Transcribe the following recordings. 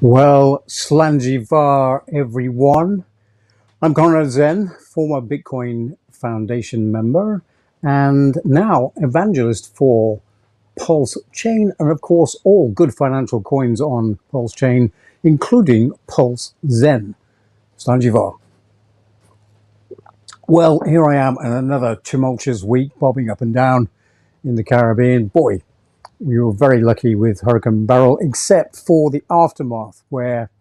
Well, Slanjivar, everyone. I'm Conrad Zen, former Bitcoin Foundation member, and now evangelist for Pulsechain, and of course, all good financial coins on Pulsechain, including Pulsezen. Slanjivar. Well, here I am in another tumultuous week, bobbing up and down in the Caribbean. Boy, we were very lucky with Hurricane Beryl, except for the aftermath, where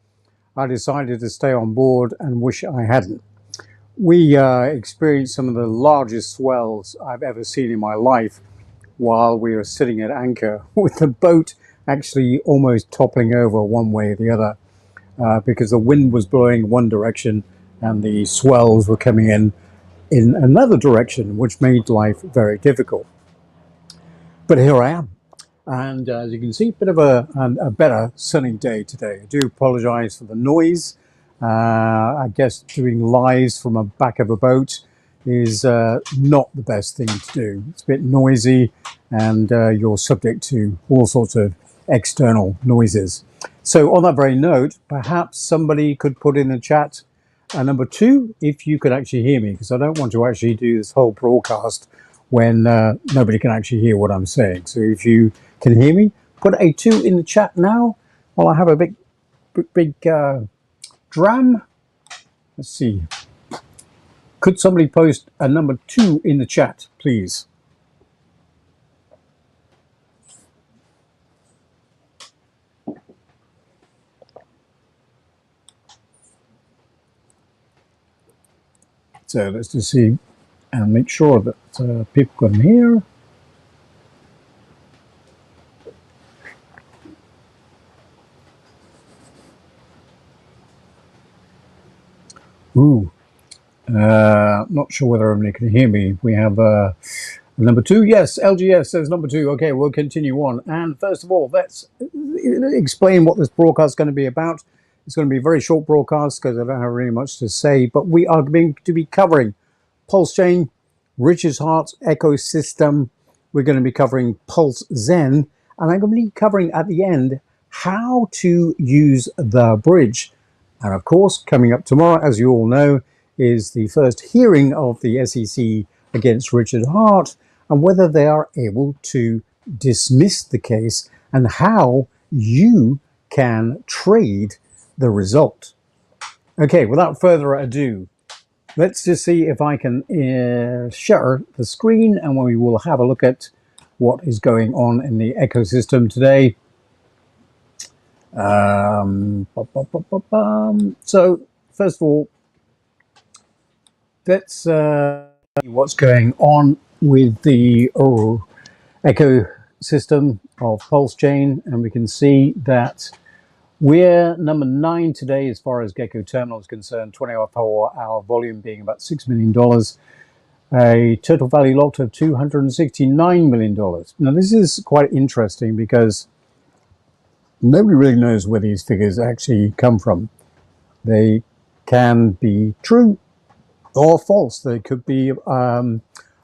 I decided to stay on board and wish I hadn't. We experienced some of the largest swells I've ever seen in my life while we were sitting at anchor, with the boat actually almost toppling over one way or the other because the wind was blowing one direction and the swells were coming in another direction, which made life very difficult. But here I am. And as you can see, a bit of a better sunny day today. I do apologize for the noise. I guess doing lives from the back of a boat is not the best thing to do. It's a bit noisy and you're subject to all sorts of external noises. So on that very note, perhaps somebody could put in the chat number 2, if you could actually hear me, because I don't want to actually do this whole broadcast when nobody can actually hear what I'm saying. So if you can hear me, put a 2 in the chat now while I have a big dram. Let's see. Could somebody post a number 2 in the chat, please? So let's just see and make sure that people can hear. Ooh, not sure whether everybody can hear me. We have number 2. Yes, LGS says number 2. Okay, we'll continue on. And first of all, let's explain what this broadcast is going to be about. It's going to be a very short broadcast because I don't have really much to say, but we are going to be covering Pulsechain, Richard Heart's ecosystem. We're going to be covering Pulsezen, and I'm going to be covering at the end how to use the bridge. And of course, coming up tomorrow, as you all know, is the first hearing of the SEC against Richard Heart and whether they are able to dismiss the case and how you can trade the result. Okay, without further ado, let's just see if I can share the screen, and we will have a look at what is going on in the ecosystem today. So first of all, let's see what's going on with the ecosystem of Pulsechain, and we can see that we're number 9 today as far as Gecko Terminal is concerned, 24-hour volume being about $6 million, a total value locked of $269 million. Now this is quite interesting because nobody really knows where these figures actually come from. They can be true or false. There could be a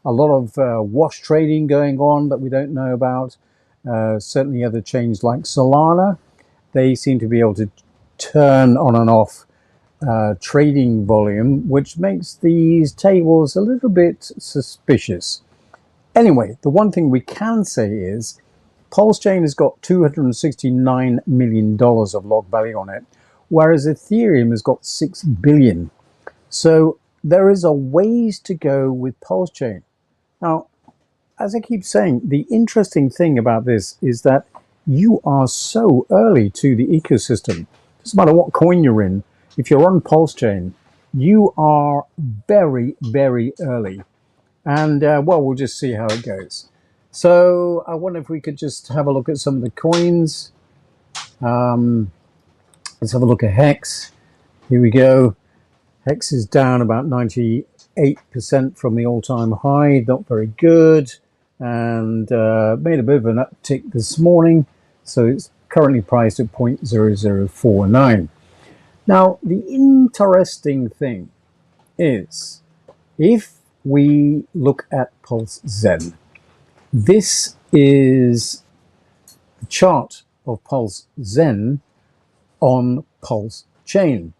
lot of wash trading going on that we don't know about. Certainly other chains like Solana, they seem to be able to turn on and off trading volume, which makes these tables a little bit suspicious. Anyway, the one thing we can say is Pulsechain has got $269 million of log value on it, whereas Ethereum has got 6 billion. So there is a ways to go with Pulsechain. Now, as I keep saying, the interesting thing about this is that you are so early to the ecosystem. Doesn't matter what coin you're in. If you're on Pulsechain, you are very, very early. And well, we'll just see how it goes. So I wonder if we could just have a look at some of the coins. Let's have a look at Hex. Here we go. Hex is down about 98% from the all-time high. Not very good. And made a bit of an uptick this morning. So it's currently priced at 0.0049. Now, the interesting thing is, if we look at Pulsezen, this is the chart of Pulsezen on Pulsechain.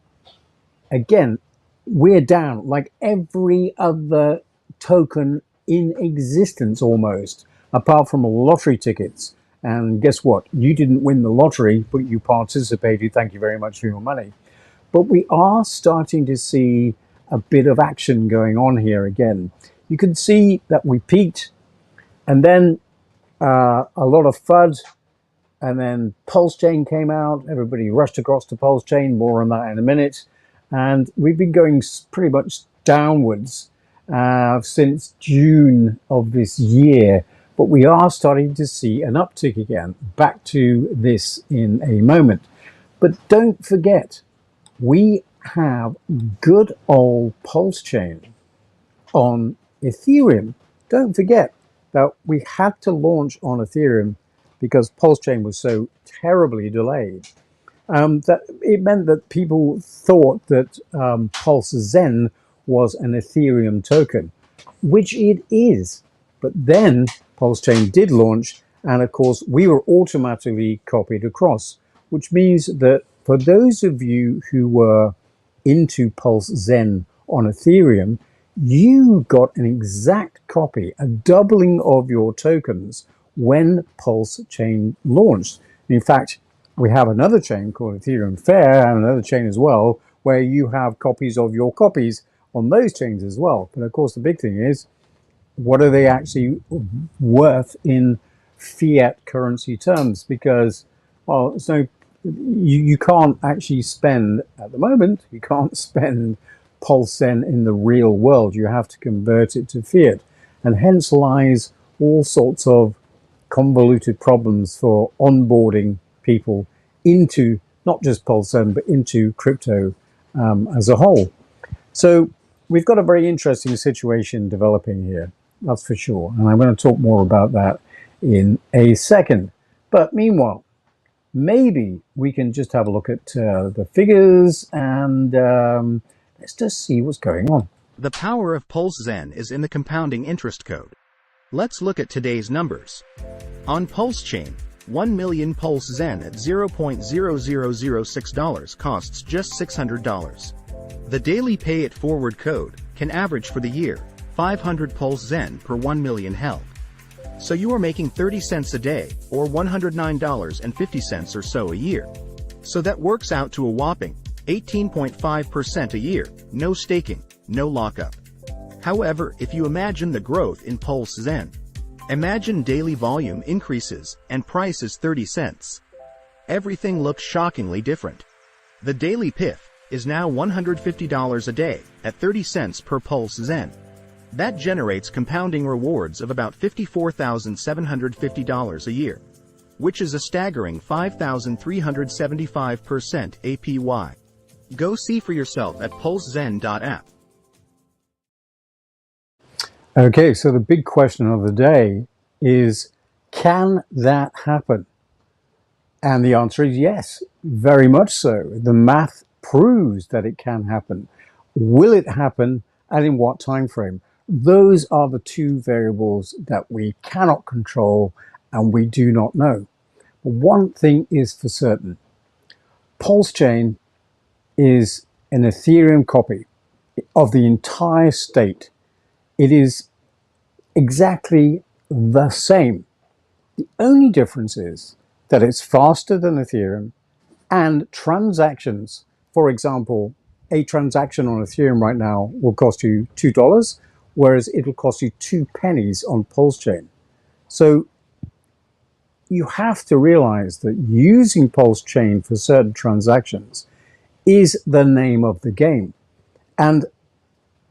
Again, we're down like every other token in existence almost, apart from lottery tickets. And guess what? You didn't win the lottery, but you participated. Thank you very much for your money. But we are starting to see a bit of action going on here again. You can see that we peaked, and then a lot of FUD, and then Pulsechain came out. Everybody rushed across to Pulsechain. More on that in a minute. And we've been going pretty much downwards since June of this year. But we are starting to see an uptick again. Back to this in a moment. But don't forget, we have good old Pulsechain on Ethereum. Don't forget that we had to launch on Ethereum because Pulsechain was so terribly delayed. That it meant that people thought that Pulsezen was an Ethereum token, which it is. But then Pulsechain did launch, and of course we were automatically copied across, which means that for those of you who were into Pulsezen on Ethereum, you got an exact copy, a doubling of your tokens when Pulsechain launched. In fact, we have another chain called Ethereum Fair, and another chain as well, where you have copies of your copies on those chains as well. But of course, the big thing is, what are they actually worth in fiat currency terms? Because, well, so you can't actually spend, at the moment, you can't spend Pulsezen in the real world. You have to convert it to fiat. And hence lies all sorts of convoluted problems for onboarding people into not just Pulsezen, but into crypto as a whole. So we've got a very interesting situation developing here, that's for sure. And I'm going to talk more about that in a second. But meanwhile, maybe we can just have a look at the figures and let's just see what's going on. The power of Pulsezen is in the compounding interest code. Let's look at today's numbers. On Pulsechain, 1 million Pulsezen at $0.0006 costs just $600. The daily pay it forward code can average for the year 500 Pulsezen per 1 million held. So you are making 30 cents a day, or $109.50 or so a year. So that works out to a whopping 18.5% a year, no staking, no lockup. However, if you imagine the growth in Pulsezen, imagine daily volume increases and price is 30 cents. Everything looks shockingly different. The daily PIF is now $150 a day at 30 cents per Pulsezen. That generates compounding rewards of about $54,750 a year, which is a staggering 5,375% APY. Go see for yourself at pulsezen.app. Okay, so the big question of the day is, can that happen? And the answer is yes, very much so. The math proves that it can happen. Will it happen, and in what time frame? Those are the two variables that we cannot control and we do not know. But one thing is for certain. Pulsechain is an Ethereum copy of the entire state. It is exactly the same. The only difference is that it's faster than Ethereum, and transactions, for example, a transaction on Ethereum right now will cost you $2, whereas it'll cost you 2 pennies on Pulsechain. So you have to realize that using Pulsechain for certain transactions is the name of the game. And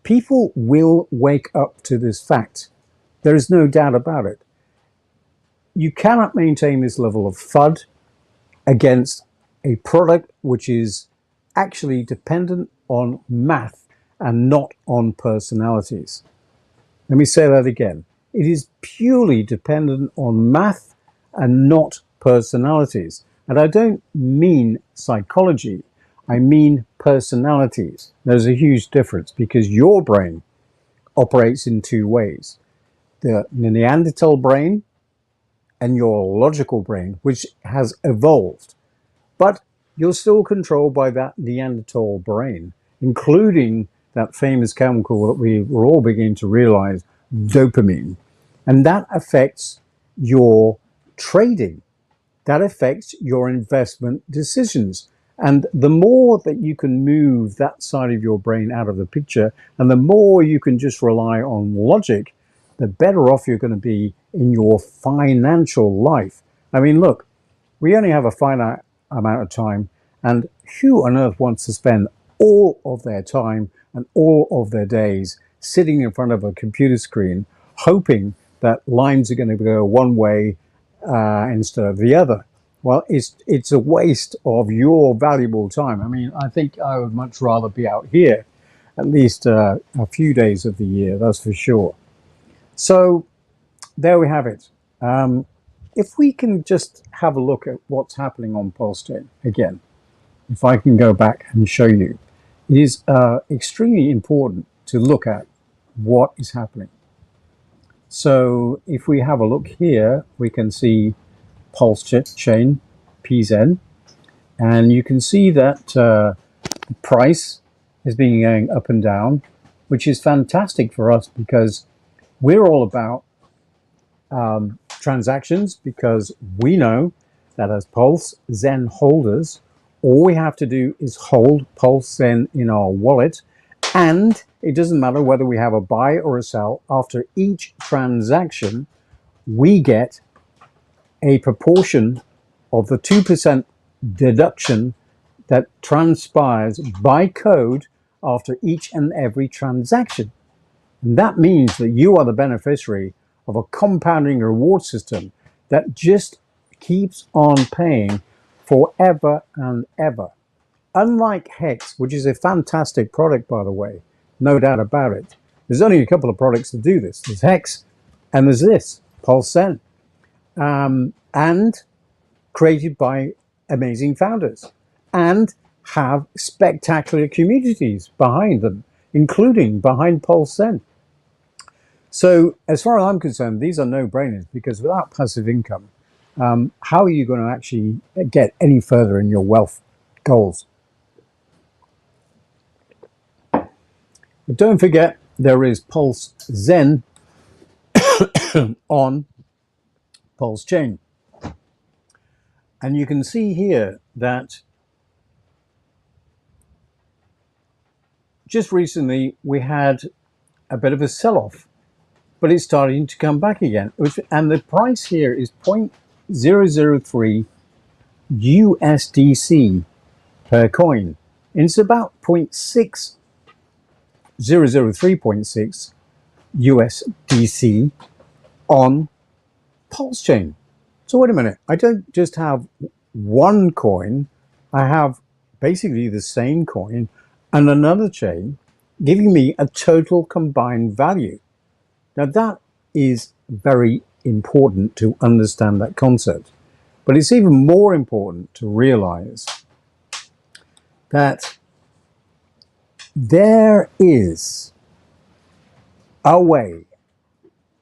people will wake up to this fact. There is no doubt about it. You cannot maintain this level of FUD against a product which is actually dependent on math and not on personalities. Let me say that again. It is purely dependent on math and not personalities. And I don't mean psychology. I mean personalities. There's a huge difference because your brain operates in two ways. The Neanderthal brain and your logical brain, which has evolved. But you're still controlled by that Neanderthal brain, including that famous chemical that we were all beginning to realize, dopamine. And that affects your trading. That affects your investment decisions. And the more that you can move that side of your brain out of the picture, and the more you can just rely on logic, the better off you're going to be in your financial life. I mean, look, we only have a finite amount of time, and who on earth wants to spend all of their time and all of their days sitting in front of a computer screen hoping that lines are going to go one way instead of the other? Well, it's a waste of your valuable time. I mean, I think I would much rather be out here at least a few days of the year, that's for sure. So there we have it. If we can just have a look at what's happening on Pulsechain again, if I can go back and show you, it is extremely important to look at what is happening. So if we have a look here, we can see Pulsechain, PZEN, and you can see that the price has been going up and down, which is fantastic for us because we're all about transactions, because we know that as Pulsezen holders, all we have to do is hold Pulsezen in our wallet, and it doesn't matter whether we have a buy or a sell. After each transaction, we get a proportion of the 2% deduction that transpires by code after each and every transaction. And that means that you are the beneficiary of a compounding reward system that just keeps on paying forever and ever. Unlike Hex, which is a fantastic product, by the way, no doubt about it. There's only a couple of products that do this. There's Hex and there's this, Pulsezen, and created by amazing founders and have spectacular communities behind them, including behind Pulsezen. So as far as I'm concerned, these are no-brainers, because without passive income, how are you going to actually get any further in your wealth goals? But don't forget, there is Pulsezen on Pulsechain. And you can see here that just recently we had a bit of a sell-off, but it's starting to come back again. And the price here is 0.003 USDC per coin. And it's about 0.3.6 USDC on Pulsechain. So wait a minute, I don't just have one coin, I have basically the same coin and another chain, giving me a total combined value. Now that is very important to understand that concept, but it's even more important to realize that there is a way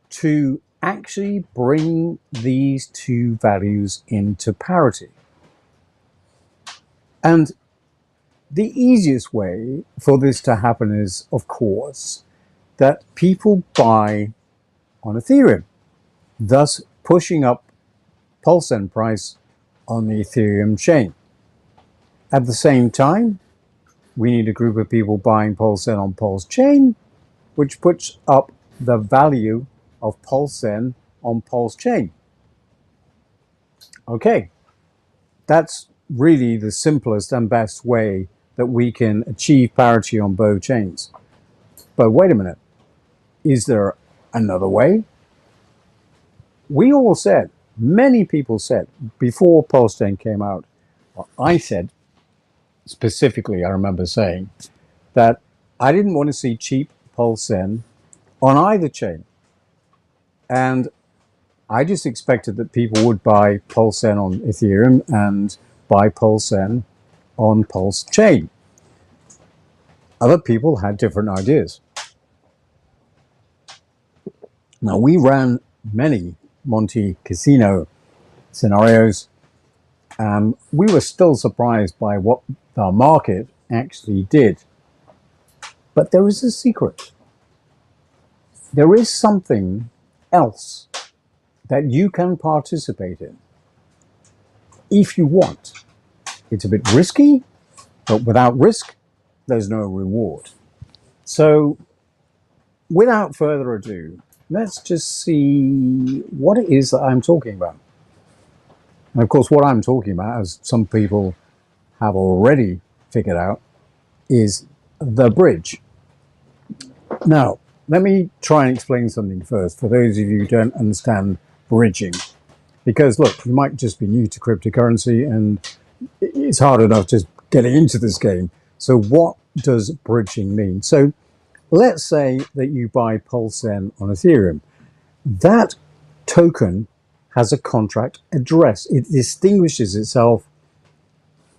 to actually bring these two values into parity. And the easiest way for this to happen is, of course, that people buy on Ethereum, thus pushing up Pulsezen price on the Ethereum chain. At the same time, we need a group of people buying Pulsezen on Pulsechain, which puts up the value of Pulsezen on Pulsechain. Okay, that's really the simplest and best way that we can achieve parity on both chains. But wait a minute, is there another way? We all said, many people said, before Pulsechain came out, or I said specifically, I remember saying, that I didn't want to see cheap Pulsezen on either chain. And I just expected that people would buy Pulsezen on Ethereum and buy Pulsezen on Pulsechain. Other people had different ideas. Now, we ran many Monte Casino scenarios, We were still surprised by what the market actually did. But there is a secret. There is something else that you can participate in if you want. It's a bit risky, but without risk, there's no reward. So without further ado, let's just see what it is that I'm talking about. And of course, what I'm talking about, as some people have already figured out, is the bridge. Now, let me try and explain something first for those of you who don't understand bridging. Because look, you might just be new to cryptocurrency and it's hard enough just getting into this game. So what does bridging mean? So let's say that you buy Pulsezen on Ethereum. That token has a contract address. It distinguishes itself.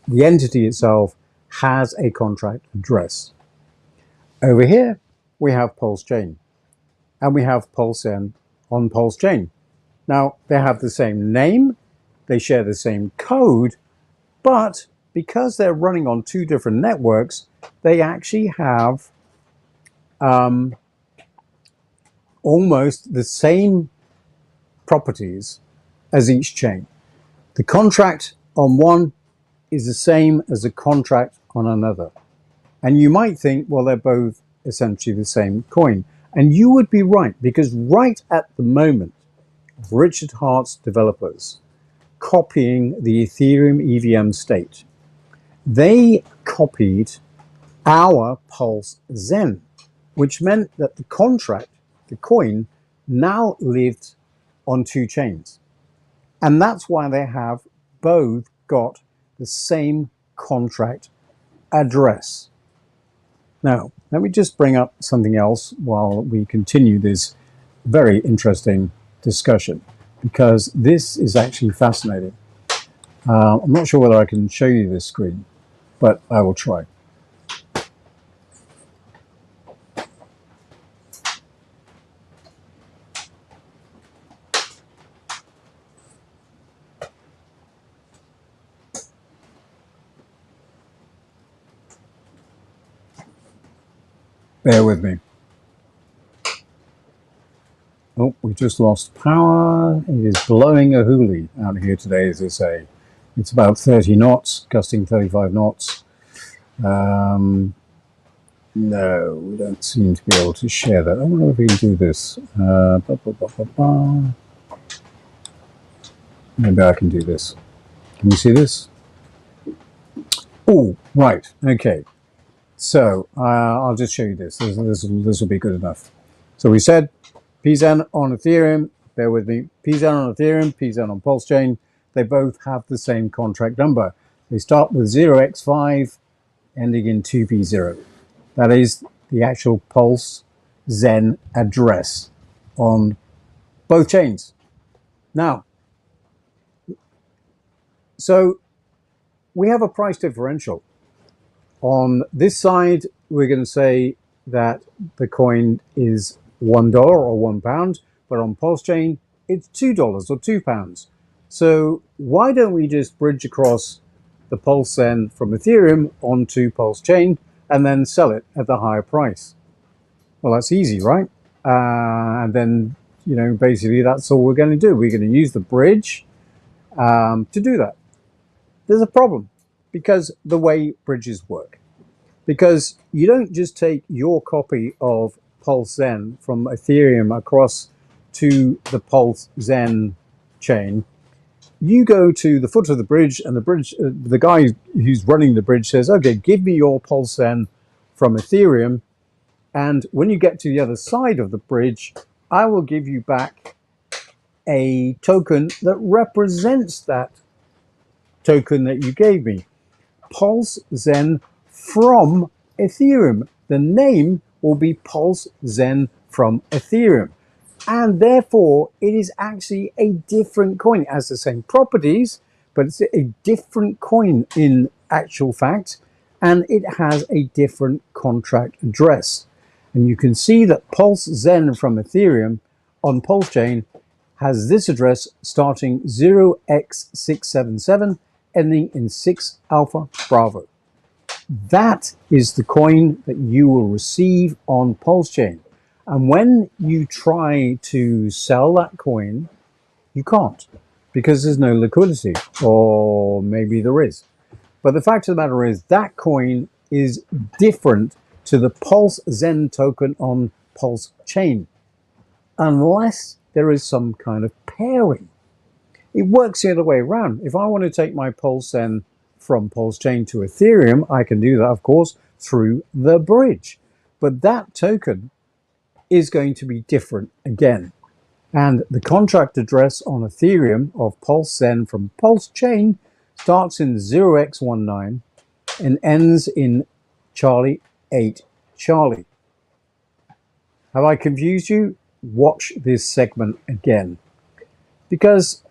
The entity itself has a contract address. Over here, we have Pulsechain, and we have Pulsezen on Pulsechain. Now, they have the same name, they share the same code, but because they're running on two different networks, they actually have almost the same properties as each chain. The contract on one is the same as the contract on another. And you might think, well, they're both essentially the same coin. And you would be right, because right at the moment, Richard Hart's developers copying the Ethereum EVM state, they copied our Pulsezen, which meant that the contract, the coin, now lived on two chains. And that's why they have both got the same contract address. Now, let me just bring up something else while we continue this very interesting discussion, because this is actually fascinating. I'm not sure whether I can show you this screen, but I will try. Bear with me. Oh, we just lost power. It is blowing a hoolie out here today, as they say. It's about 30 knots, gusting 35 knots. No, we don't seem to be able to share that. I wonder if we can do this. Maybe I can do this. Can you see this? Oh, right. Okay. So I'll just show you this. This will be good enough. So we said PZEN on Ethereum, bear with me, PZEN on Ethereum, PZEN on Pulsechain, they both have the same contract number. They start with 0x5 ending in 2p0. That is the actual Pulsezen address on both chains. Now, so we have a price differential. On this side, we're going to say that the coin is $1 or £1, but on Pulsechain, it's $2 or £2. So why don't we just bridge across the Pulsezen from Ethereum onto Pulsechain and then sell it at the higher price? Well, that's easy, right? And then, you know, basically that's all we're going to do. We're going to use the bridge to do that. There's a problem because the way bridges work. Because you don't just take your copy of Pulsezen from Ethereum across to the Pulsezen chain. You go to the foot of the bridge, and the guy who's running the bridge says, okay, give me your Pulsezen from Ethereum, and when you get to the other side of the bridge, I will give you back a token that represents that token that you gave me. Pulsezen from Ethereum. The name will be Pulsezen from Ethereum. And therefore, it is actually a different coin. It has the same properties, but it's a different coin in actual fact. And it has a different contract address. And you can see that Pulsezen from Ethereum on Pulsechain has this address starting 0x677 ending in 6 Alpha Bravo. That is the coin that you will receive on Pulsechain. And when you try to sell that coin, you can't, because there's no liquidity, or maybe there is. But the fact of the matter is that coin is different to the Pulsezen token on Pulsechain, unless there is some kind of pairing. It works the other way around. If I want to take my Pulsezen from Pulsechain to Ethereum, I can do that, of course, through the bridge. But that token is going to be different again. And the contract address on Ethereum of Pulsezen from Pulsechain starts in 0x19 and ends in Charlie 8 Charlie. Have I confused you? Watch this segment again. Because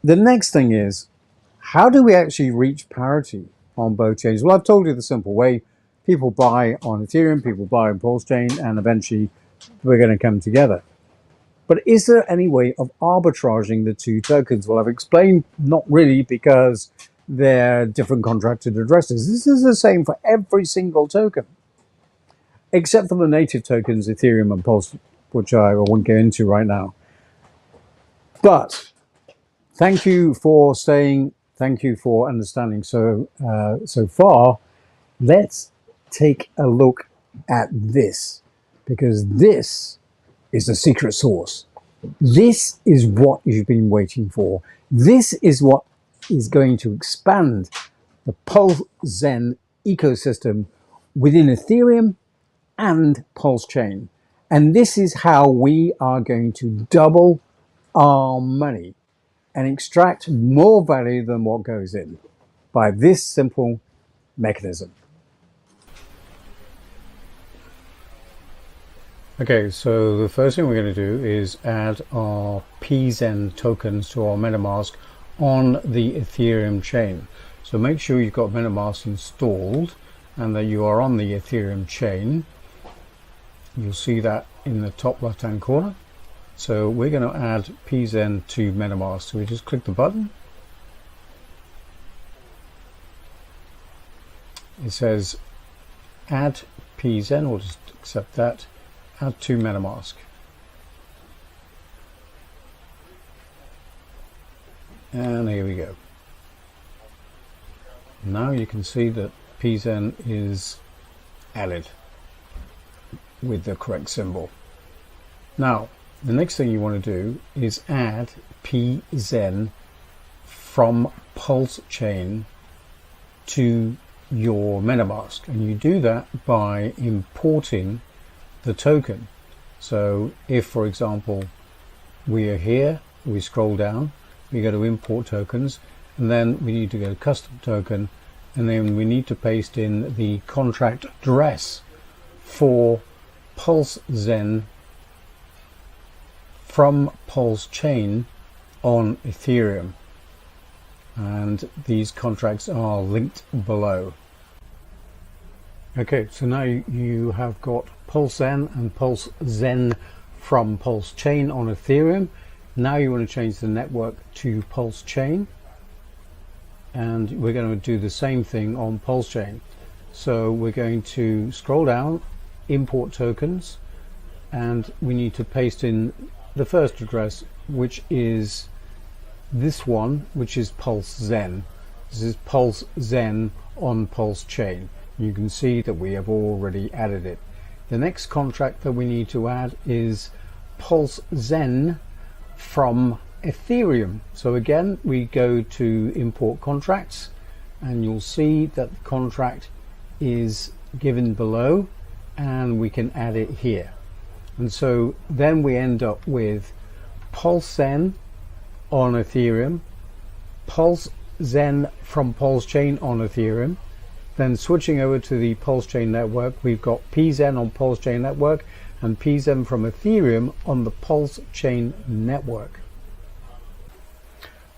the next thing is, how do we actually reach parity on both chains? Well, I've told you the simple way. People buy on Ethereum, people buy on Pulsechain, and eventually we're going to come together. But is there any way of arbitraging the two tokens? Well, I've explained not really, because they're different contracted addresses. This is the same for every single token, except for the native tokens, Ethereum and Pulse, which I won't go into right now. But thank you for staying. Thank you for understanding so far. Let's take a look at this, because this is the secret sauce. This is what you've been waiting for. This is what is going to expand the Pulsezen ecosystem within Ethereum and Pulsechain. And this is how we are going to double our money and extract more value than what goes in by this simple mechanism. Okay, so the first thing we're going to do is add our PZEN tokens to our MetaMask on the Ethereum chain. So make sure you've got MetaMask installed and that you are on the Ethereum chain. You'll see that in the top left hand corner. So we're going to add PZEN to MetaMask. So we just click the button. It says add PZEN, we'll just accept that. Add to MetaMask. And here we go. Now you can see that PZEN is added with the correct symbol. Now, the next thing you want to do is add PZEN from Pulsechain to your MetaMask, and you do that by importing the token. So if, for example, we are here, we scroll down, we go to import tokens, and then we need to go to custom token, and then we need to paste in the contract address for Pulsezen from Pulsechain on Ethereum, and these contracts are linked below. Okay, so now you have got Pulsezen and Pulsezen from Pulsechain on Ethereum. Now you want to change the network to Pulsechain, and we're going to do the same thing on Pulsechain. So we're going to scroll down, import tokens, and we need to paste in the first address, which is this one, which is Pulsezen. This is Pulsezen on Pulsechain. You can see that we have already added it. The next contract that we need to add is Pulsezen from Ethereum. So again, we go to import contracts, and you'll see that the contract is given below, and we can add it here. And so then we end up with Pulsezen on Ethereum, Pulsezen from Pulsechain on Ethereum. Then switching over to the Pulsechain network, we've got PZEN on Pulsechain network and PZEN from Ethereum on the Pulsechain network.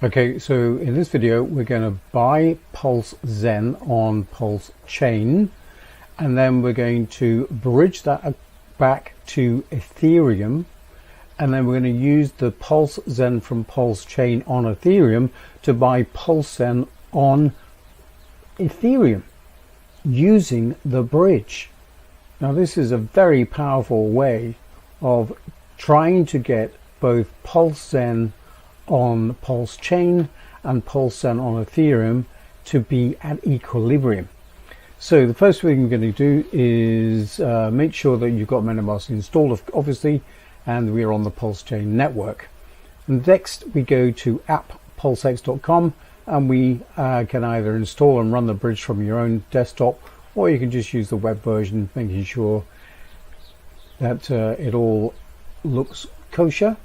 Okay, so in this video we're going to buy Pulsezen on Pulsechain, and then we're going to bridge that back to Ethereum, and then we're going to use the Pulsezen from Pulsechain on Ethereum to buy Pulsezen on Ethereum using the bridge. Now this is a very powerful way of trying to get both Pulsezen on Pulsechain and Pulsezen on Ethereum to be at equilibrium. So the first thing we're going to do is make sure that you've got MetaMask installed, obviously, and we're on the Pulsechain network. And next we go to app.pulsex.com, and we can either install and run the bridge from your own desktop, or you can just use the web version, making sure that it all looks kosher.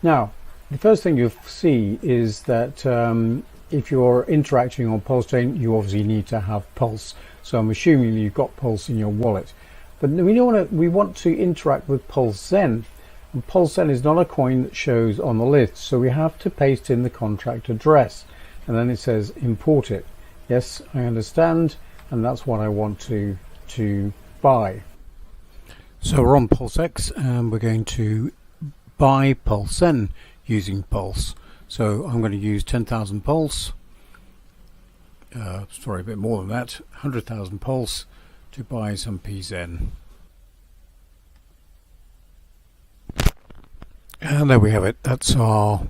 Now, the first thing you'll see is that if you're interacting on Pulsechain, you obviously need to have Pulse. So I'm assuming you've got Pulse in your wallet. But we want to interact with Pulsezen. And Pulsezen is not a coin that shows on the list, so we have to paste in the contract address. And then it says import it. Yes, I understand, and that's what I want to buy. So we're on PulseX, and we're going to buy Pulsezen using Pulse. So I'm going to use 10,000 Pulse, sorry, a bit more than that, 100,000 Pulse to buy some PZEN. And there we have it. That's our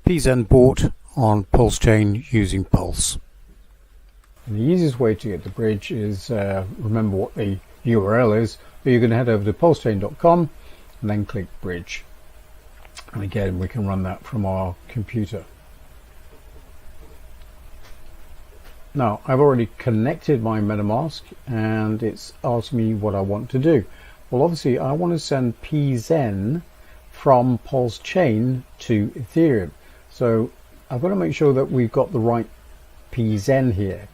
PZEN bought on Pulsechain using Pulse. And the easiest way to get the bridge is, remember what the URL is, but you're going to head over to pulsechain.com and then click bridge. And again, we can run that from our computer. Now, I've already connected my MetaMask and it's asked me what I want to do. Well, obviously, I want to send PZEN from Pulsechain to Ethereum. So I've got to make sure that we've got the right PZEN here.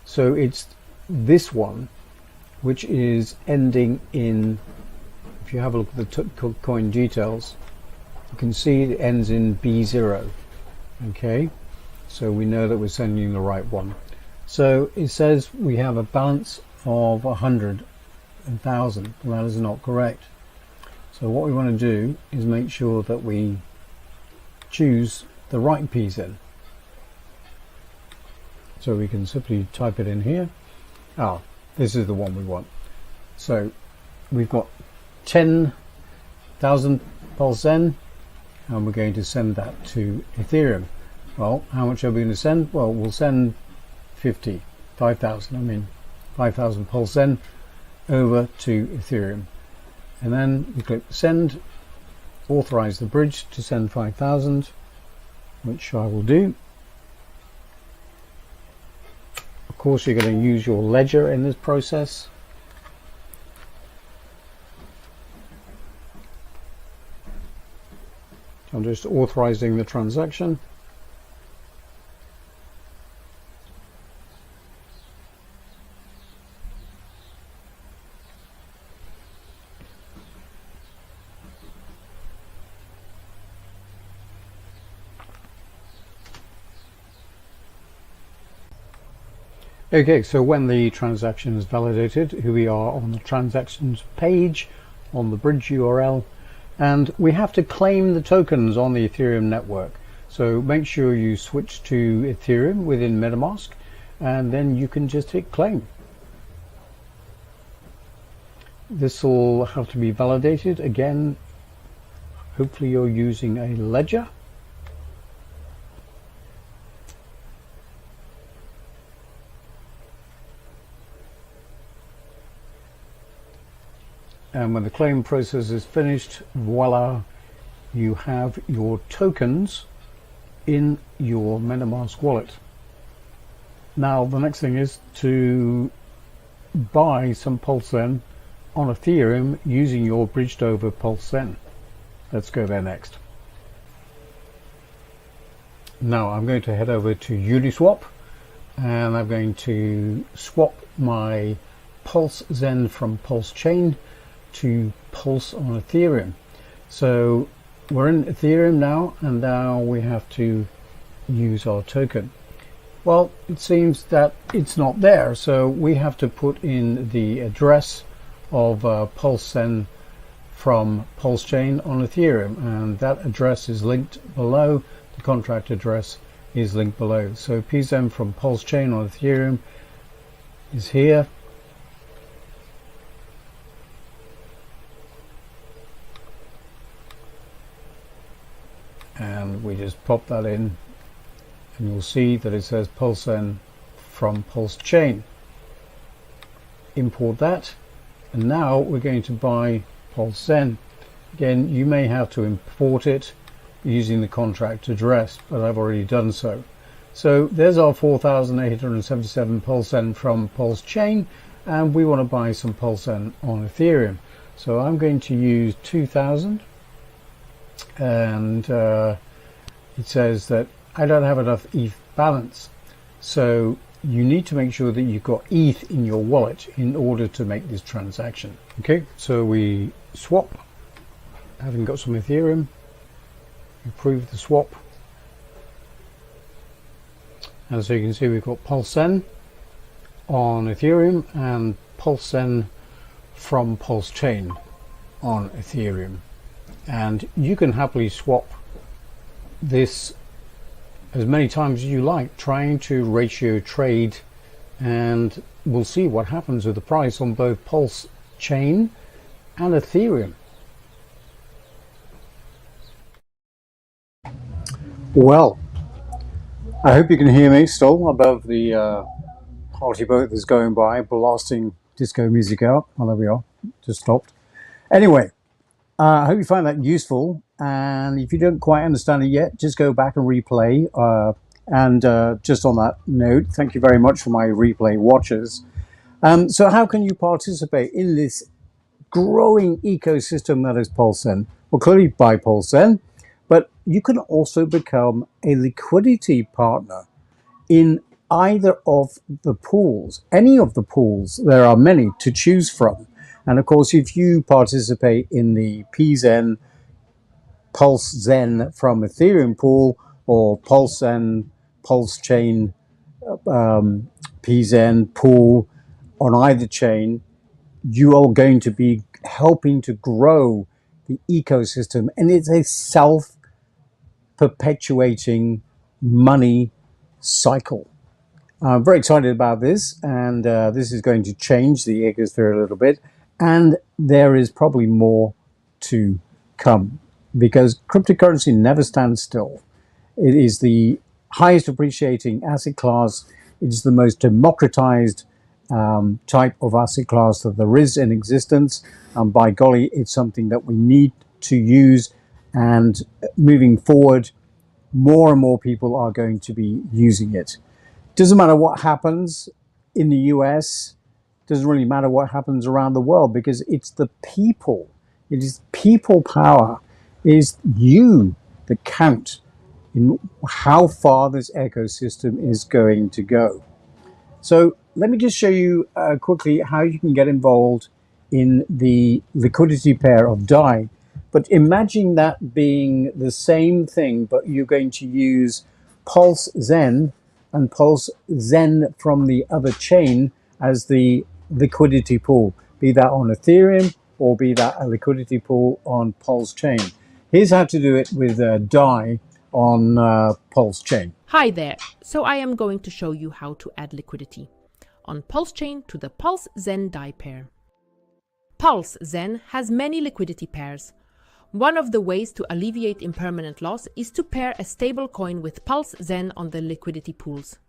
So it's this one, which is ending in, if you have a look at the coin details, you can see it ends in B0. Okay, so we know that we're sending the right one. So it says we have a balance of 100,000. Well, that is not correct. So what we want to do is make sure that we choose the right PZEN. So we can simply type it in here. Ah, this is the one we want. So we've got 10,000 Pulsezen, and we're going to send that to Ethereum. Well, how much are we going to send? Well, we'll send 5,000 Pulsezen over to Ethereum. And then we click send, authorize the bridge to send 5,000, which I will do. Of course, you're going to use your ledger in this process. I'm just authorizing the transaction. Okay, so when the transaction is validated, here we are on the transactions page on the bridge URL, and we have to claim the tokens on the Ethereum network. So make sure you switch to Ethereum within MetaMask, and then you can just hit claim. This will have to be validated again. Hopefully you're using a ledger. And when the claim process is finished, voila, you have your tokens in your MetaMask wallet. Now the next thing is to buy some Pulsezen on Ethereum using your bridged over Pulsezen. Let's go there next. Now I'm going to head over to Uniswap, and I'm going to swap my Pulsezen from Pulsechain to Pulse on Ethereum. So we're in Ethereum now, and now we have to use our token. Well, it seems that it's not there, so we have to put in the address of Pulsezen from Pulsechain on Ethereum, and that address is linked below. The contract address is linked below. So PZEN from Pulsechain on Ethereum is here. And we just pop that in, and you'll see that it says Pulsezen from Pulsechain. Import that, and now we're going to buy Pulsezen. Again, you may have to import it using the contract address, but I've already done so. So there's our 4,877 Pulsezen from Pulsechain, and we want to buy some Pulsezen on Ethereum. So I'm going to use 2,000, and it says that I don't have enough ETH balance. So you need to make sure that you've got ETH in your wallet in order to make this transaction. Okay, so we swap, having got some Ethereum, approve the swap. And so you can see we've got Pulsezen on Ethereum and Pulsezen from Pulsechain on Ethereum. And you can happily swap this as many times as you like, trying to ratio trade, and we'll see what happens with the price on both Pulsechain and Ethereum. Well, I hope you can hear me still above the party boat that's going by, blasting disco music out. Oh, there we are, just stopped. Anyway, I hope you find that useful, and if you don't quite understand it yet, just go back and replay. And just on that note, thank you very much for my replay watchers. So how can you participate in this growing ecosystem that is Pulsezen? Well, clearly buy Pulsezen, but you can also become a liquidity partner in either of the pools, any of the pools. There are many to choose from. And of course, if you participate in the PZEN, Pulsezen from Ethereum pool, or Pulsezen, Pulsechain, PZEN pool on either chain, you are going to be helping to grow the ecosystem. And it's a self-perpetuating money cycle. I'm very excited about this, and this is going to change the ecosphere a little bit. And there is probably more to come, because cryptocurrency never stands still. It is the highest appreciating asset class. It is the most democratized type of asset class that there is in existence. And by golly, it's something that we need to use. And moving forward, more and more people are going to be using it. Doesn't matter what happens in the US. Doesn't really matter what happens around the world, because it's the people. It is people power. It is you that count in how far this ecosystem is going to go. So let me just show you quickly how you can get involved in the liquidity pair of DAI. But imagine that being the same thing, but you're going to use Pulsezen and Pulsezen from the other chain as the liquidity pool, be that on Ethereum or be that a liquidity pool on Pulsechain. Here's how to do it with DAI on Pulsechain. Hi there. So I am going to show you how to add liquidity on Pulsechain to the Pulsezen DAI pair. Pulsezen has many liquidity pairs. One of the ways to alleviate impermanent loss is to pair a stable coin with Pulsezen on the liquidity pools.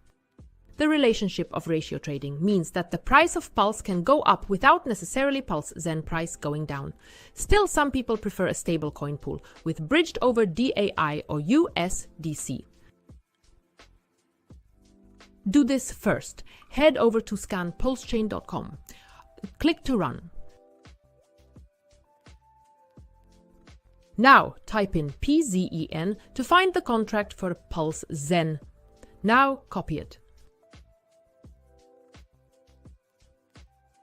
The relationship of ratio trading means that the price of Pulse can go up without necessarily Pulsezen price going down. Still, some people prefer a stable coin pool with bridged over DAI or USDC. Do this first. Head over to scanpulsechain.com. Click to run. Now type in PZEN to find the contract for Pulsezen. Now copy it.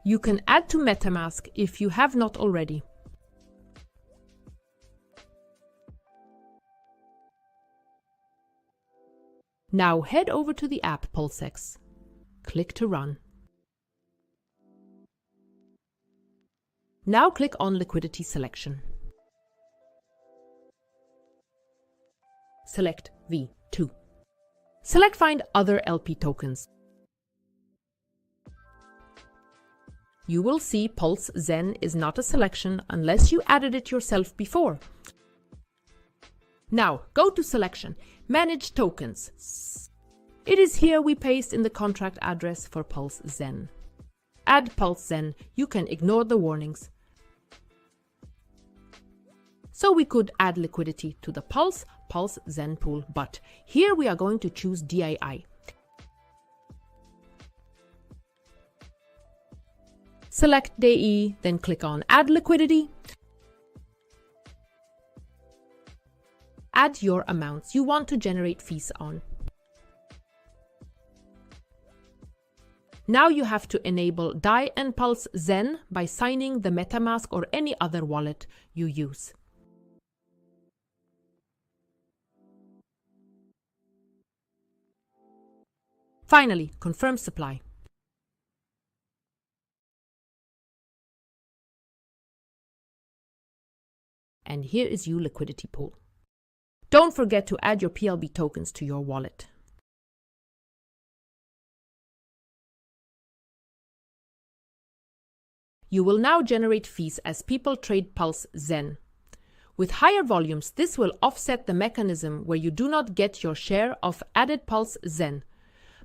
You can add to MetaMask if you have not already. Now head over to the app Pulsex. Click to run. Now click on Liquidity Selection. Select V2. Select Find Other LP Tokens. You will see Pulsezen is not a selection unless you added it yourself before. Now go to Selection, Manage Tokens. It is here we paste in the contract address for Pulsezen. Add Pulsezen, you can ignore the warnings. So we could add liquidity to the Pulsezen pool, but here we are going to choose DII. Select DE, then click on Add Liquidity. Add your amounts you want to generate fees on. Now you have to enable DAI and Pulsezen by signing the MetaMask or any other wallet you use. Finally, confirm supply. And here is your liquidity pool. Don't forget to add your PLB tokens to your wallet. You will now generate fees as people trade Pulsezen. With higher volumes, this will offset the mechanism where you do not get your share of added Pulsezen,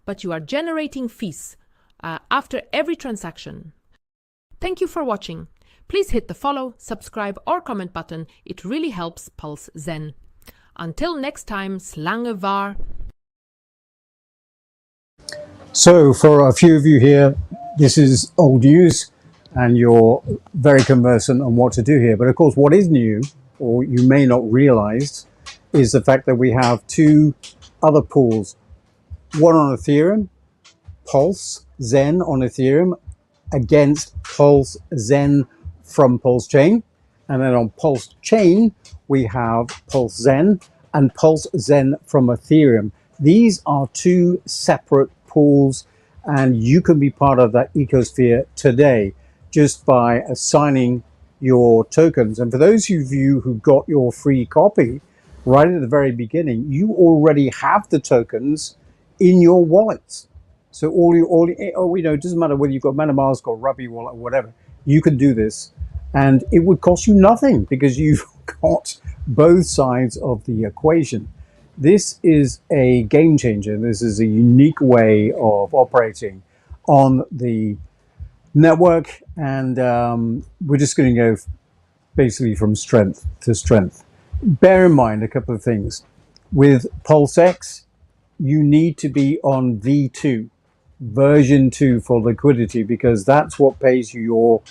but you are generating fees after every transaction. Thank you for watching. Please hit the follow, subscribe or comment button. It really helps Pulsezen. Until next time, slange var. So for a few of you here, this is old news and you're very conversant on what to do here. But of course, what is new, or you may not realize, is the fact that we have two other pools. One on Ethereum, Pulsezen on Ethereum, against Pulsezen from Pulsechain. And then on Pulsechain, we have Pulsezen and Pulsezen from Ethereum. These are two separate pools, and you can be part of that ecosphere today just by assigning your tokens. And for those of you who got your free copy right at the very beginning, you already have the tokens in your wallets. So it doesn't matter whether you've got MetaMask or Ruby wallet or whatever, you can do this. And it would cost you nothing because you've got both sides of the equation. This is a game changer. This is a unique way of operating on the network. And we're just going to go basically from strength to strength. Bear in mind a couple of things. With PulseX, you need to be on V2, version 2 for liquidity, because that's what pays you your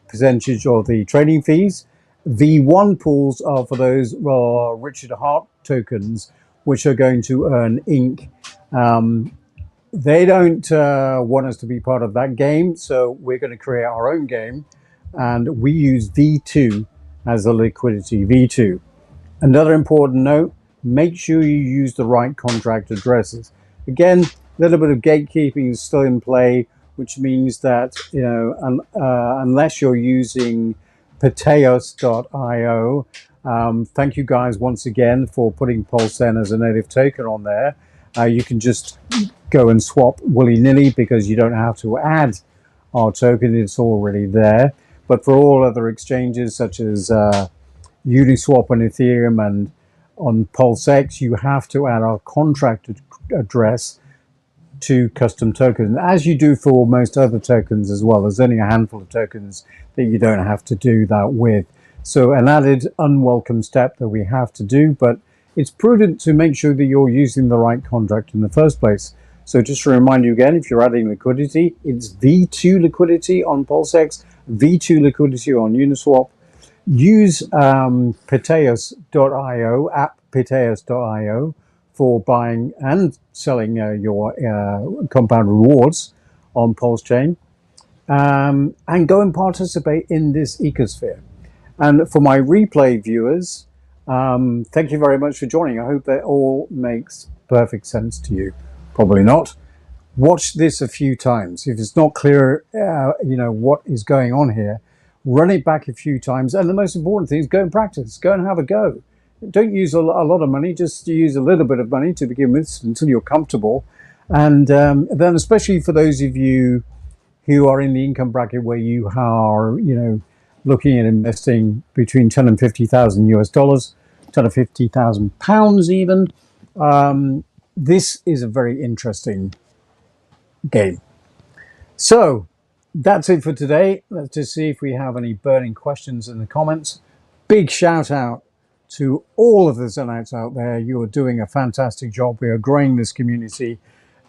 percentage of the trading fees. V1 pools are for those Richard Hart tokens, which are going to earn ink. They don't want us to be part of that game, so we're going to create our own game, and we use V2 as the liquidity V2. Another important note, make sure you use the right contract addresses. Again, a little bit of gatekeeping is still in play, which means that, unless you're using Pateos.io, thank you guys once again for putting Pulsezen as a native token on there. You can just go and swap willy-nilly because you don't have to add our token, it's already there. But for all other exchanges such as Uniswap on Ethereum and on PulseX, you have to add our contract address to custom tokens, as you do for most other tokens as well. There's only a handful of tokens that you don't have to do that with. So an added unwelcome step that we have to do, but it's prudent to make sure that you're using the right contract in the first place. So just to remind you again, if you're adding liquidity, it's V2 liquidity on PulseX, V2 liquidity on Uniswap. Use Pateos.io, app Pateos.io, for buying and selling your compound rewards on Pulsechain, and go and participate in this ecosphere. And for my replay viewers, thank you very much for joining. I hope that all makes perfect sense to you. Probably not. Watch this a few times. If it's not clear, what is going on here, run it back a few times, and the most important thing is go and practice, go and have a go. Don't use a lot of money, just use a little bit of money to begin with until you're comfortable. And then especially for those of you who are in the income bracket where you are, looking at investing between 10 and 50,000 US dollars, 10 to 50,000 pounds even, this is a very interesting game. So that's it for today. Let's just see if we have any burning questions in the comments. Big shout out to all of the Zenites out there. You are doing a fantastic job. We are growing this community,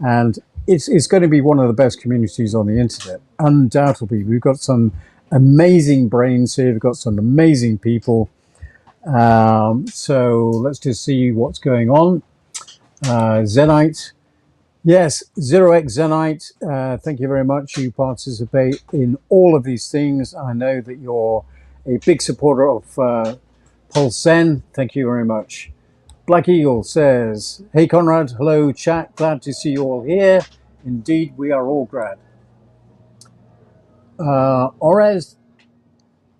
and it's going to be one of the best communities on the internet. Undoubtedly, we've got some amazing brains here. We've got some amazing people. So let's just see what's going on. Zenite. Yes, 0x Zenite, thank you very much. You participate in all of these things. I know that you're a big supporter of Pulse Zen. Thank you very much. Black Eagle says, hey Conrad, hello chat, glad to see you all here. Indeed, we are all glad. Orez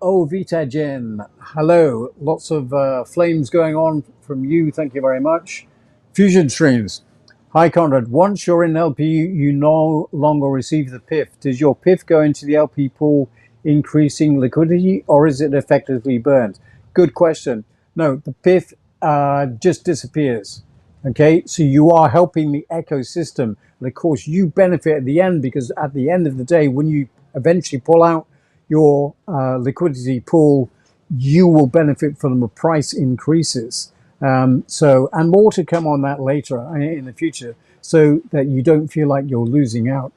Ovitagen, hello. Lots of flames going on from you. Thank you very much. Fusion Streams. Hi Conrad, once you're in LP, you no longer receive the PIF. Does your PIF go into the LP pool, increasing liquidity, or is it effectively burned? Good question. No, the PIF just disappears. Okay, so you are helping the ecosystem. And of course, you benefit at the end, because at the end of the day, when you eventually pull out your liquidity pool, you will benefit from the price increases. And more to come on that later in the future, so that you don't feel like you're losing out.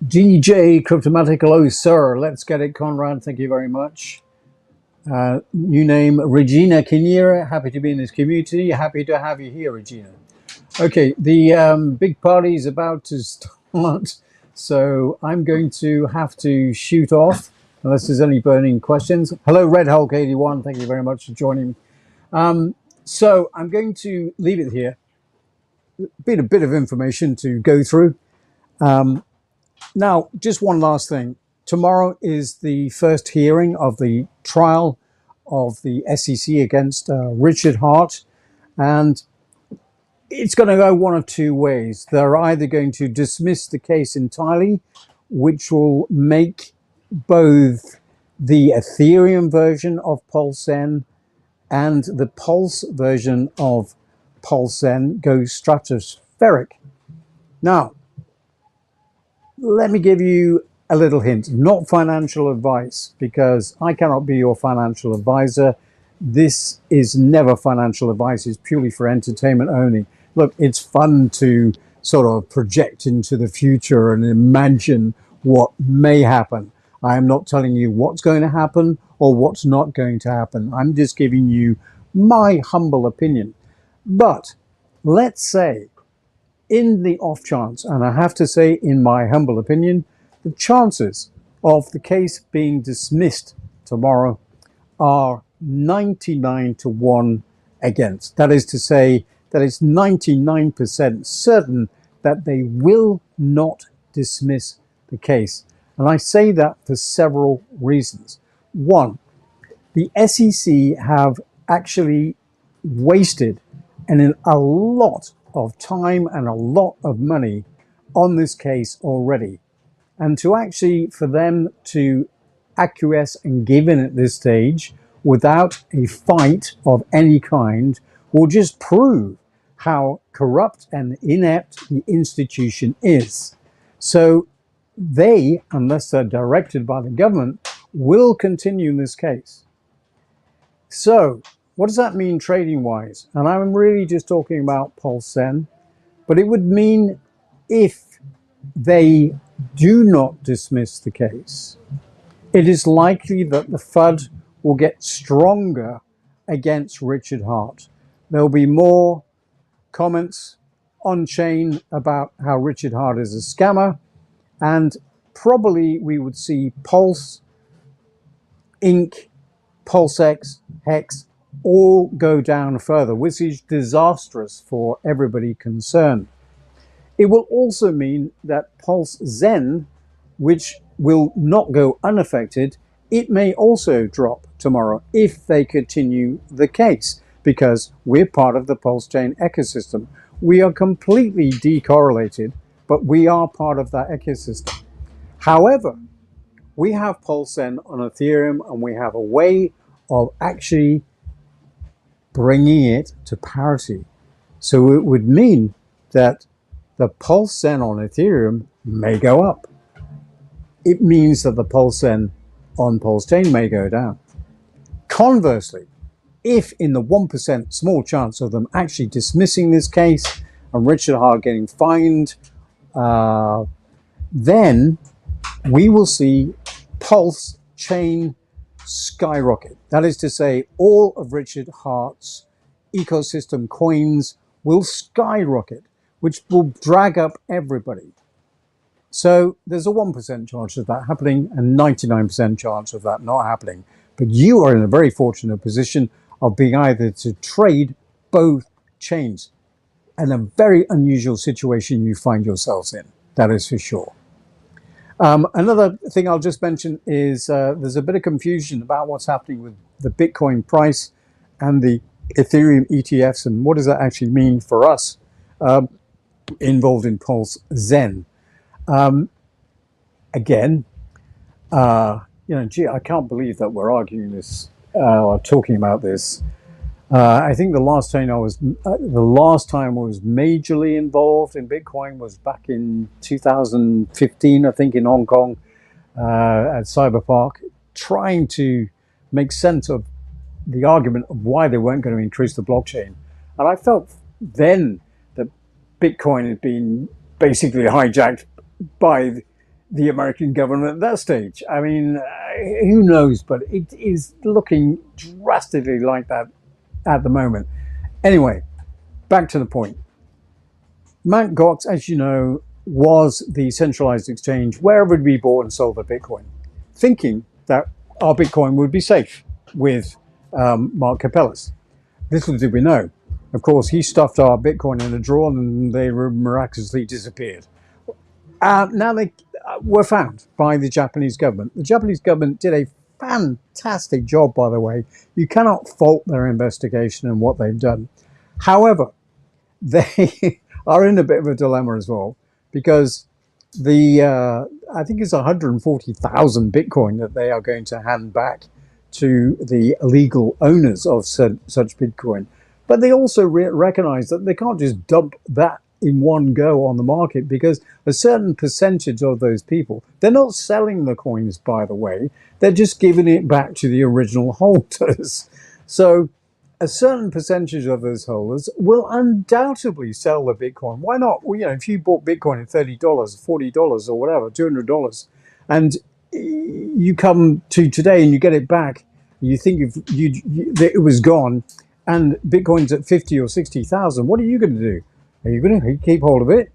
DJ Cryptomatic, hello sir, let's get it Conrad, thank you very much. New name Regina Kinnear, happy to be in this community, happy to have you here Regina. Okay, the big party is about to start, so I'm going to have to shoot off unless there's any burning questions. Hello, Red Hulk 81. Thank you very much for joining me. So I'm going to leave it here. Been a bit of information to go through. Now, just one last thing. Tomorrow is the first hearing of the trial of the SEC against Richard Hart, and it's going to go one of two ways. They're either going to dismiss the case entirely, which will make both the Ethereum version of Pulsezen and the Pulse version of Pulsezen go stratospheric. Now, let me give you a little hint, not financial advice, because I cannot be your financial advisor. This is never financial advice, it's purely for entertainment only. Look, it's fun to sort of project into the future and imagine what may happen. I am not telling you what's going to happen or what's not going to happen. I'm just giving you my humble opinion. But let's say, in the off chance, and I have to say in my humble opinion, the chances of the case being dismissed tomorrow are 99 to 1 against. That is to say that it's 99% certain that they will not dismiss the case. And I say that for several reasons. One, the SEC have actually wasted a lot of time and a lot of money on this case already. And for them to acquiesce and give in at this stage without a fight of any kind will just prove how corrupt and inept the institution is. So they, unless they're directed by the government, will continue in this case. So what does that mean trading wise? And I'm really just talking about Pulsezen, but it would mean if they do not dismiss the case, it is likely that the FUD will get stronger against Richard Hart. There'll be more comments on chain about how Richard Hart is a scammer, and probably we would see Pulse, Inc., PulseX, Hex all go down further, which is disastrous for everybody concerned. It will also mean that Pulsezen, which will not go unaffected, it may also drop tomorrow if they continue the case, because we're part of the Pulsechain ecosystem. We are completely decorrelated, but we are part of that ecosystem. However, we have Pulsezen on Ethereum, and we have a way of actually bringing it to parity. So it would mean that the Pulsezen on Ethereum may go up. It means that the Pulsezen on Pulsechain may go down. Conversely, if in the 1% small chance of them actually dismissing this case and Richard Hart getting fined, then we will see Pulsechain skyrocket. That is to say, all of Richard Hart's ecosystem coins will skyrocket, which will drag up everybody. So there's a 1% chance of that happening and 99% chance of that not happening. But you are in a very fortunate position of being able to trade both chains. And a very unusual situation you find yourselves in, that is for sure. Another thing I'll just mention is there's a bit of confusion about what's happening with the Bitcoin price and the Ethereum ETFs, and what does that actually mean for us involved in Pulsezen. Again, gee, I can't believe that we're arguing this or talking about this. I think the last time I was majorly involved in Bitcoin was back in 2015, I think, in Hong Kong at Cyberpark, trying to make sense of the argument of why they weren't going to increase the blockchain. And I felt then that Bitcoin had been basically hijacked by the American government at that stage. I mean, who knows, but it is looking drastically like that at the moment. Anyway, back to the point. Mt. Gox, as you know, was the centralized exchange where everybody would be bought and sold their Bitcoin, thinking that our Bitcoin would be safe with Mark Capellas. Little did we know. Of course, he stuffed our Bitcoin in a drawer and they miraculously disappeared. Now they were found by the Japanese government. The Japanese government did a fantastic job, by the way. You cannot fault their investigation and what they've done. However, they are in a bit of a dilemma as well, because I think it's 140,000 Bitcoin that they are going to hand back to the legal owners of such Bitcoin. But they also recognize that they can't just dump that in one go on the market, because a certain percentage of those people, they're not selling the coins, by the way, they're just giving it back to the original holders. So a certain percentage of those holders will undoubtedly sell the Bitcoin. Why not? Well, if you bought Bitcoin at $30, $40 or whatever, $200, and you come to today and you get it back, you think it was gone, and Bitcoin's at 50 or 60,000, what are you going to do? Are you going to keep hold of it?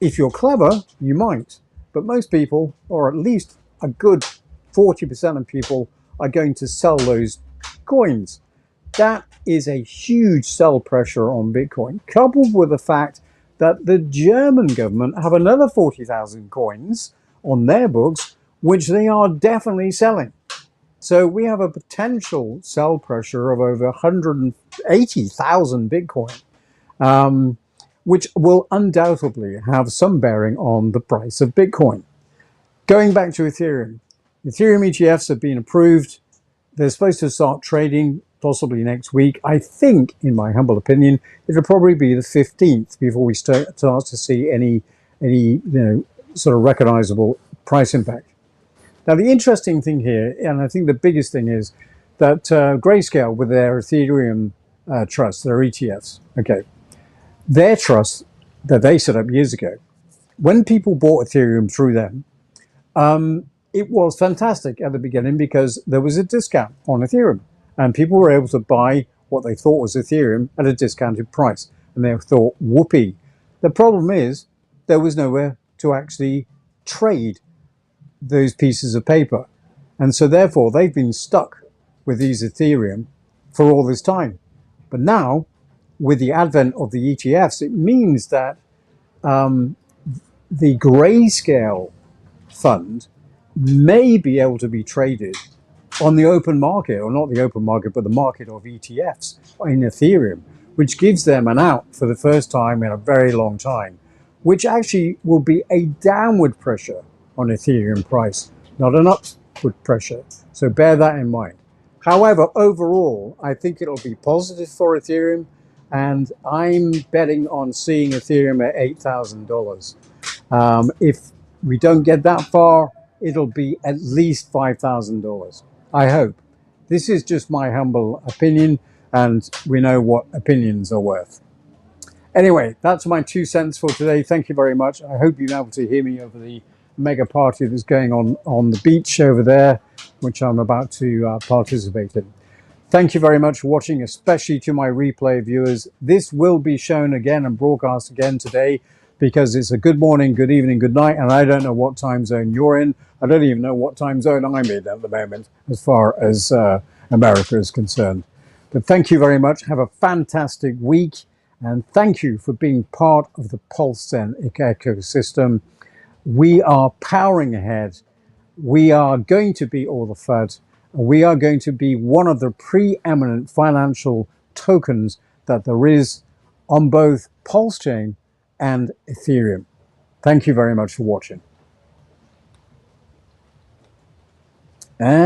If you're clever, you might. But most people, or at least a good 40% of people, are going to sell those coins. That is a huge sell pressure on Bitcoin, coupled with the fact that the German government have another 40,000 coins on their books, which they are definitely selling. So we have a potential sell pressure of over 180,000 Bitcoin. Which will undoubtedly have some bearing on the price of Bitcoin. Going back to Ethereum. Ethereum ETFs have been approved. They're supposed to start trading possibly next week. I think, in my humble opinion, it'll probably be the 15th before we start to see any sort of recognizable price impact. Now, the interesting thing here, and I think the biggest thing, is that Grayscale, with their Ethereum trust, their ETFs, okay, their trust that they set up years ago, when people bought Ethereum through them, it was fantastic at the beginning because there was a discount on Ethereum and people were able to buy what they thought was Ethereum at a discounted price. And they thought, whoopee. The problem is there was nowhere to actually trade those pieces of paper. And so therefore they've been stuck with these Ethereum for all this time. But now, with the advent of the ETFs, it means that the grayscale fund may be able to be traded on the open market, or not the open market, but the market of ETFs in Ethereum, which gives them an out for the first time in a very long time, which actually will be a downward pressure on Ethereum price, not an upward pressure. So bear that in mind. However, overall, I think it'll be positive for Ethereum, and I'm betting on seeing Ethereum at $8,000. If we don't get that far, it'll be at least $5,000. I hope. This is just my humble opinion, and we know what opinions are worth. Anyway, that's my 2 cents for today. Thank you very much. I hope you've been able to hear me over the mega party that's going on the beach over there, which I'm about to participate in. Thank you very much for watching, especially to my replay viewers. This will be shown again and broadcast again today, because it's a good morning, good evening, good night, and I don't know what time zone you're in. I don't even know what time zone I'm in at the moment, as far as America is concerned. But thank you very much. Have a fantastic week, and thank you for being part of the Pulse Zen ecosystem. We are powering ahead. We are going to be all the FUD. We are going to be one of the preeminent financial tokens that there is on both Pulsechain and Ethereum. Thank you very much for watching. And